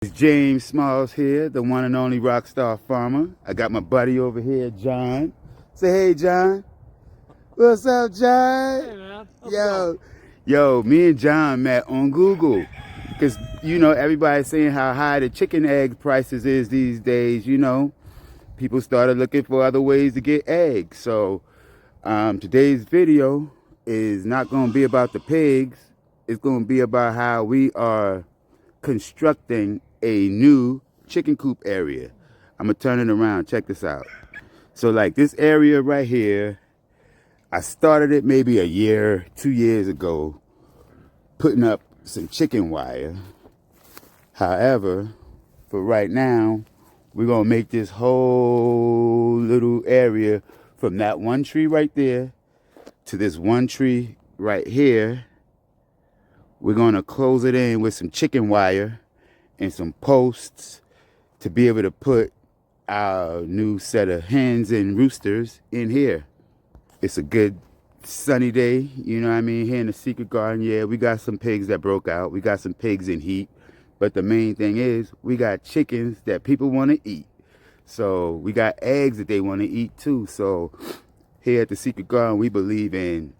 It's James Smalls here, the one and only rockstar farmer. I got my buddy over here, John. Say hey, John. What's up, John? Hey, man. Yo, me and John met on Google. Because, everybody's saying how high the chicken egg prices is these days, People started looking for other ways to get eggs. So, today's video is not going to be about the pigs. It's going to be about how we are constructing a new chicken coop area. I'm gonna turn it around. Check this out. So like this area right here, I started it maybe a year, 2 years ago, putting up some chicken wire. However, for right now, we're gonna make this whole little area from that one tree right there to this one tree right here. We're gonna close it in with some chicken wire and some posts to be able to put our new set of hens and roosters in here. It's a good sunny day, you know what I mean, here in the Seekret garden. Yeah, we got some pigs that broke out. We got some pigs in heat. But the main thing is we got chickens that people want to eat. So we got eggs that they want to eat too. So here at the Seekret garden, we believe in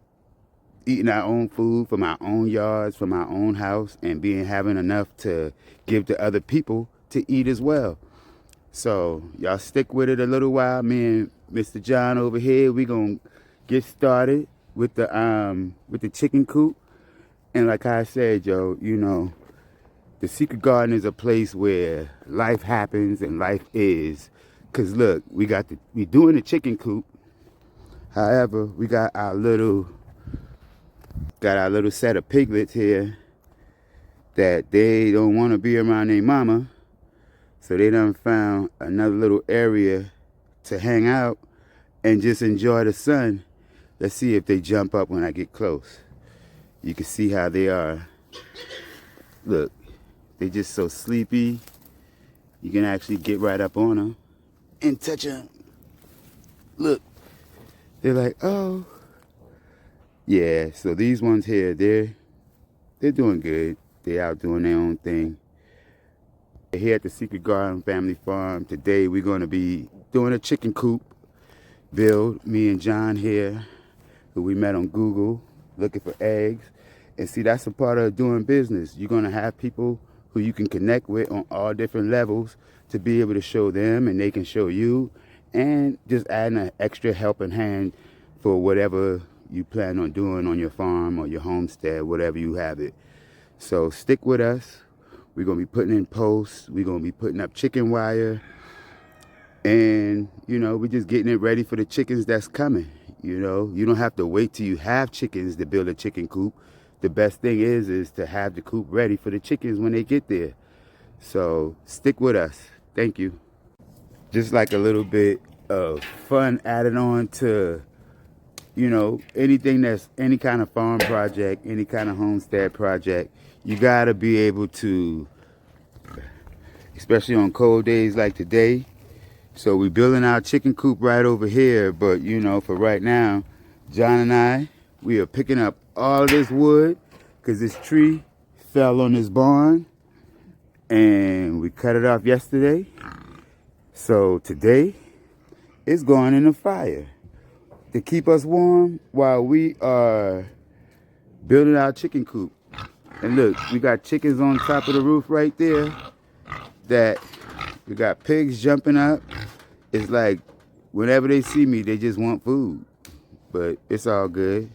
eating our own food from our own yards, from our own house, and having enough to give to other people to eat as well. So y'all stick with it a little while. Me and Mr. John over here, we gonna get started with the chicken coop. And like I said, the Seekret garden is a place where life happens and life is. Cause look, we doing the chicken coop. However, we got our little set of piglets here that they don't want to be around their mama. So they done found another little area to hang out and just enjoy the sun. Let's see if they jump up when I get close. You can see how they are. Look, they just so sleepy. You can actually get right up on them and touch them. Look, they're like, oh. Yeah, so these ones here, they're doing good. They're out doing their own thing. Here at the Seekret Garden Family Farm, today we're going to be doing a chicken coop build. Me and John here, who we met on Google, looking for eggs. And see, that's a part of doing business. You're going to have people who you can connect with on all different levels to be able to show them and they can show you. And just adding an extra helping hand for whatever you plan on doing on your farm or your homestead, whatever you have it. So stick with us. We're going to be putting in posts. We're going to be putting up chicken wire. And, we're just getting it ready for the chickens that's coming. You don't have to wait till you have chickens to build a chicken coop. The best thing is to have the coop ready for the chickens when they get there. So stick with us. Thank you. Just like a little bit of fun added on to anything that's any kind of farm project, any kind of homestead project, you gotta be able to, especially on cold days like today. So we're building our chicken coop right over here, but for right now, John and we are picking up all this wood because this tree fell on this barn and we cut it off yesterday. So today, it's going in the fire to keep us warm while we are building our chicken coop. And look, we got chickens on top of the roof right there that we got pigs jumping up. It's like whenever they see me, they just want food, but it's all good.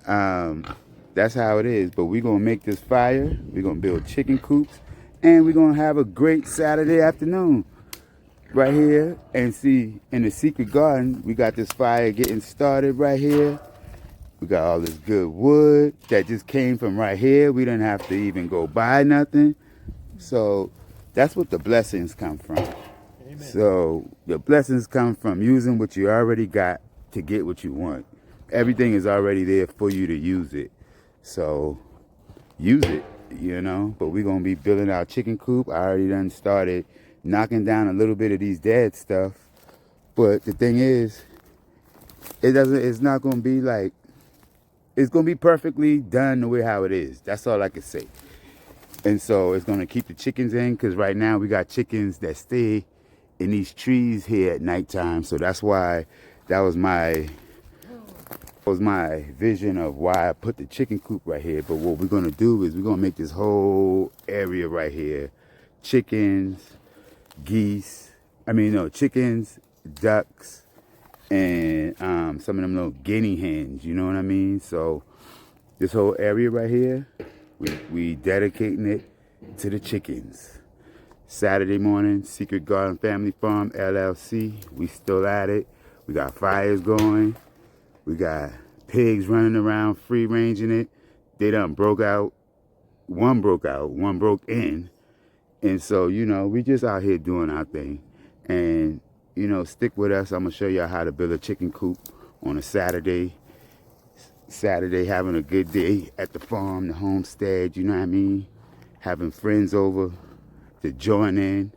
That's how it is. But we're going to make this fire. We're going to build chicken coops and we're going to have a great Saturday afternoon. Right here, and see, in the Seekret garden, we got this fire getting started right here. We got all this good wood that just came from right here. We didn't have to even go buy nothing. So that's what the blessings come from. Amen. So the blessings come from using what you already got to get what you want. Everything is already there for you to use it. So use it, But we're going to be building our chicken coop. I already done started knocking down a little bit of these dead stuff, but the thing is, it's not going to be like, it's going to be perfectly done the way how it is. That's all I can say. And so it's gonna keep the chickens in, because right now we got chickens that stay in these trees here at nighttime. So that's why that was my vision of why I put the chicken coop right here. But what we're gonna do is we're gonna make this whole area right here chickens, geese, chickens, ducks, and some of them little guinea hens, you know what I mean? So this whole area right here, we dedicating it to the chickens. Saturday morning, Seekret Garden Family Farm, LLC. We still at it. We got fires going. We got pigs running around, free ranging it. They done broke out. One broke in. And so, we just out here doing our thing. And, stick with us. I'm going to show y'all how to build a chicken coop on a Saturday. Saturday, having a good day at the farm, the homestead, you know what I mean? Having friends over to join in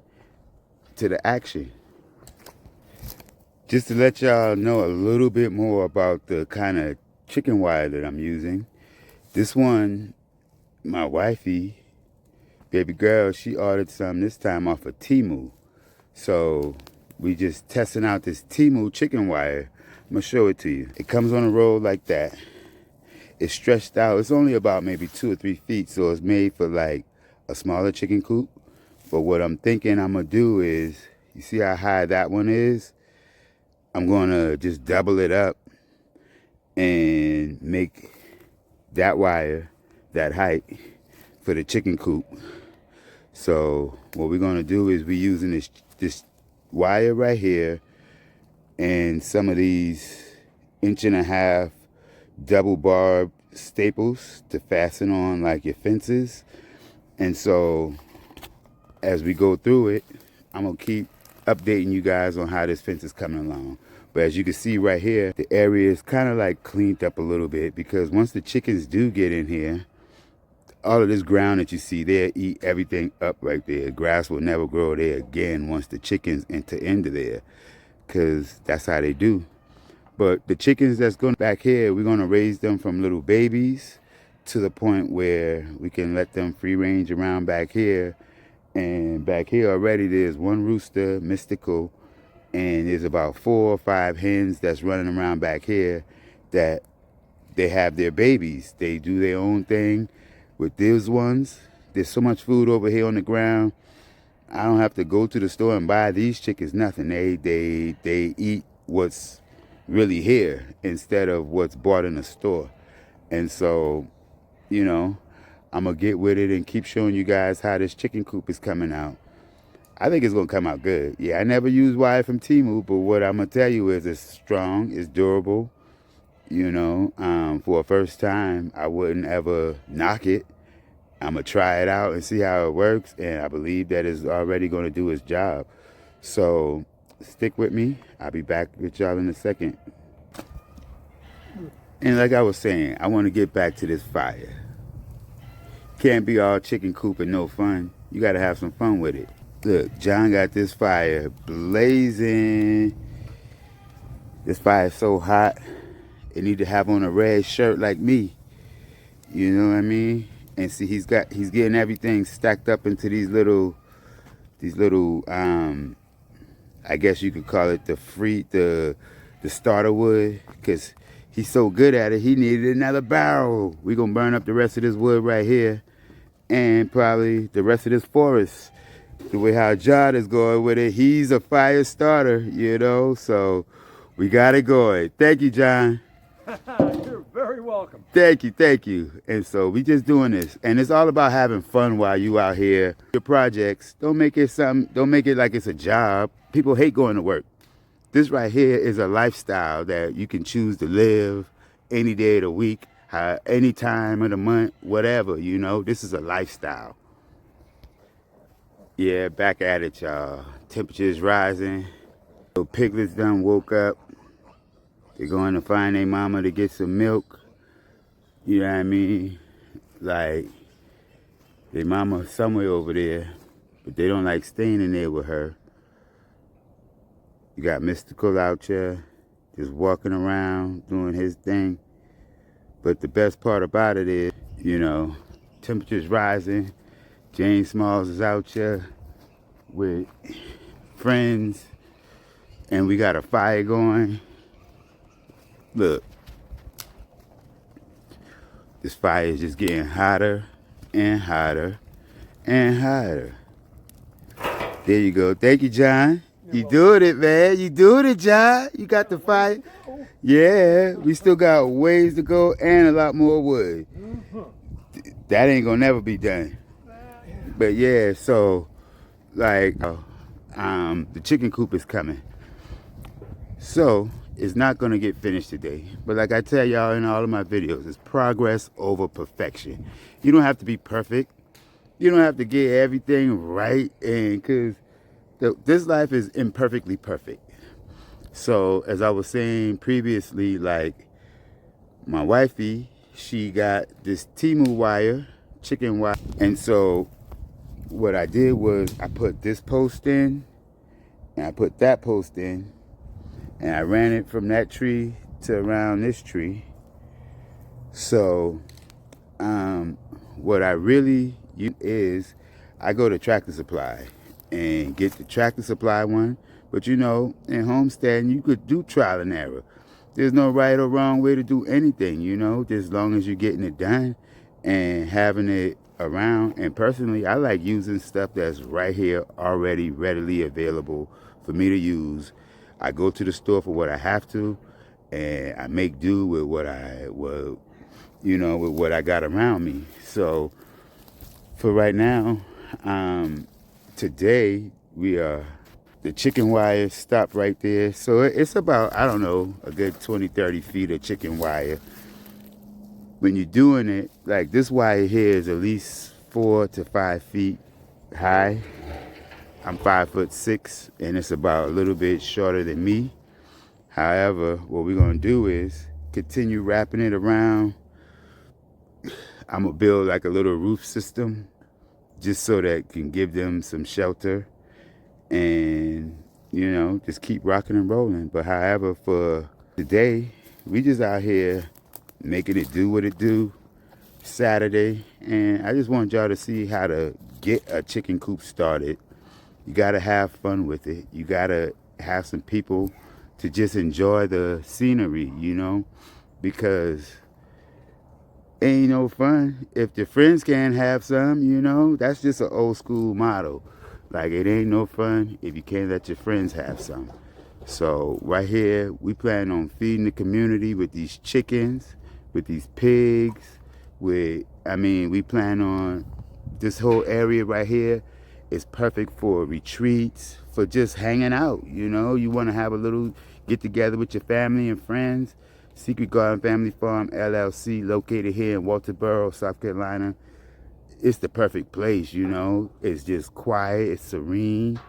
to the action. Just to let y'all know a little bit more about the kind of chicken wire that I'm using. This one, my wifey, baby girl, she ordered some this time off of Temu. So we just testing out this Temu chicken wire. I'm gonna show it to you. It comes on a roll like that. It's stretched out. It's only about maybe 2 or 3 feet, so it's made for like a smaller chicken coop. But what I'm thinking I'm gonna do is, you see how high that one is? I'm gonna just double it up and make that wire that height for the chicken coop. So what we're gonna do is we're using this wire right here and some of these 1.5 inch double barb staples to fasten on like your fences. And so as we go through it, I'm gonna keep updating you guys on how this fence is coming along. But as you can see right here, the area is kind of like cleaned up a little bit, because once the chickens do get in here, all of this ground that you see there, eat everything up right there. Grass will never grow there again once the chickens enter into there, because that's how they do. But the chickens that's going back here, we're going to raise them from little babies to the point where we can let them free range around back here. And back here already there's one rooster, Mystical, and there's about 4 or 5 hens that's running around back here that they have their babies. They do their own thing with these ones. There's so much food over here on the ground. I don't have to go to the store and buy these chickens nothing. They eat what's really here instead of what's bought in the store. And so, I'm gonna get with it and keep showing you guys how this chicken coop is coming out. I think it's gonna come out good. Yeah, I never used wire from Temu, but what I'm gonna tell you is it's strong, it's durable. For a first time, I wouldn't ever knock it. I'm gonna try it out and see how it works, and I believe that it's already gonna do its job. So stick with me. I'll be back with y'all in a second. And like I was saying, I want to get back to this fire. Can't be all chicken coop and no fun. You got to have some fun with it. Look, John got this fire blazing. This fire is so hot, it need to have on a red shirt like me. You know what I mean? And see, he's getting everything stacked up into these little, I guess you could call it the starter wood, because he's so good at it, he needed another barrel. We're going to burn up the rest of this wood right here, and probably the rest of this forest. The way how John is going with it, he's a fire starter, so we got it going. Thank you, John. You're very welcome. Thank you. And so we just doing this, and it's all about having fun while you out here. Your projects, don't make it like it's a job. People hate going to work. This right here is a lifestyle that you can choose to live any day of the week, any time of the month, whatever, this is a lifestyle. Yeah, back at it, y'all. Temperature's rising. So piglets done woke up. They're going to find their mama to get some milk. You know what I mean? Like, their mama somewhere over there, but they don't like staying in there with her. You got Mystical out here, just walking around, doing his thing. But the best part about it is, temperature's rising. James Smalls is out here with friends, and we got a fire going. Look, this fire is just getting hotter and hotter and hotter. There you go. Thank you, John. You doing it, man. You doing it, John. You got the fire. Yeah, we still got ways to go and a lot more wood. That ain't gonna never be done. But yeah, so like the chicken coop is coming. So it's not gonna get finished today. But like I tell y'all in all of my videos, it's progress over perfection. You don't have to be perfect. You don't have to get everything right, and because this life is imperfectly perfect. So as I was saying previously, like my wifey, she got this Timu wire, chicken wire, and so what I did was I put this post in, and I put that post in, and I ran it from that tree to around this tree. So what I really use is I go to Tractor Supply and get the Tractor Supply one. But you know, in Homestead, you could do trial and error. There's no right or wrong way to do anything, you know, just as long as you're getting it done and having it around. And personally, I like using stuff that's right here already readily available for me to use. I go to the store for what I have to, and I make do with what with what I got around me. So for right now, today the chicken wire stopped right there. So it's about, I don't know, a good 20, 30 feet of chicken wire. When you're doing it, like this wire here is at least 4 to 5 feet high. I'm 5'6", and it's about a little bit shorter than me. However, what we're gonna do is continue wrapping it around. I'm gonna build like a little roof system just so that it can give them some shelter, and you know, just keep rocking and rolling. But however, for today, we just out here making it do what it do. Saturday, and I just want y'all to see how to get a chicken coop started. You gotta have fun with it. You gotta have some people to just enjoy the scenery, you know, because ain't no fun if your friends can't have some, you know. That's just an old school motto. Like, it ain't no fun if you can't let your friends have some. So right here, we plan on feeding the community with these chickens, with these pigs, we plan on this whole area right here is perfect for retreats, for just hanging out, you know. You want to have a little get together with your family and friends. Seekret Garden Family Farm LLC, located here in Walterboro, South Carolina. It's the perfect place, you know. It's just quiet, it's serene,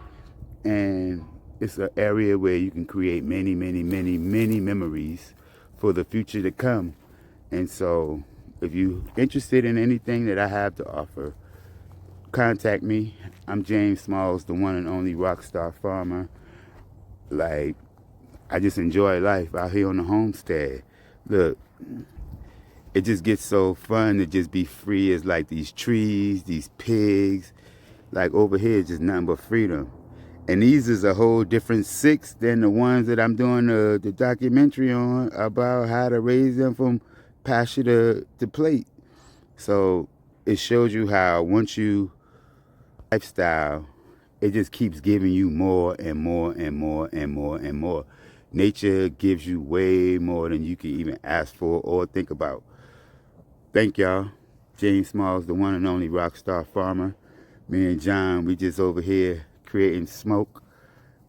and it's an area where you can create many, many, many, many memories for the future to come. And so, if you're interested in anything that I have to offer, contact me. I'm James Smalls, the one and only rockstar farmer. Like, I just enjoy life out here on the homestead. Look, it just gets so fun to just be free as like these trees, these pigs. Like over here, just nothing but freedom. And these is a whole different 6 than the ones that I'm doing the documentary on about how to raise them from pasture to plate. So it shows you how once you lifestyle, it just keeps giving you more and more and more and more and more. Nature gives you way more than you can even ask for or think about. Thank y'all. James Smalls, the one and only rockstar farmer. Me and John, we just over here creating smoke,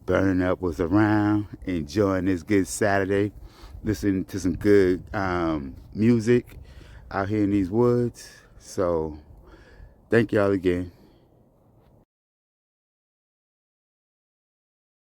burning up what's around, enjoying this good Saturday, listening to some good music out here in these woods. So thank y'all again.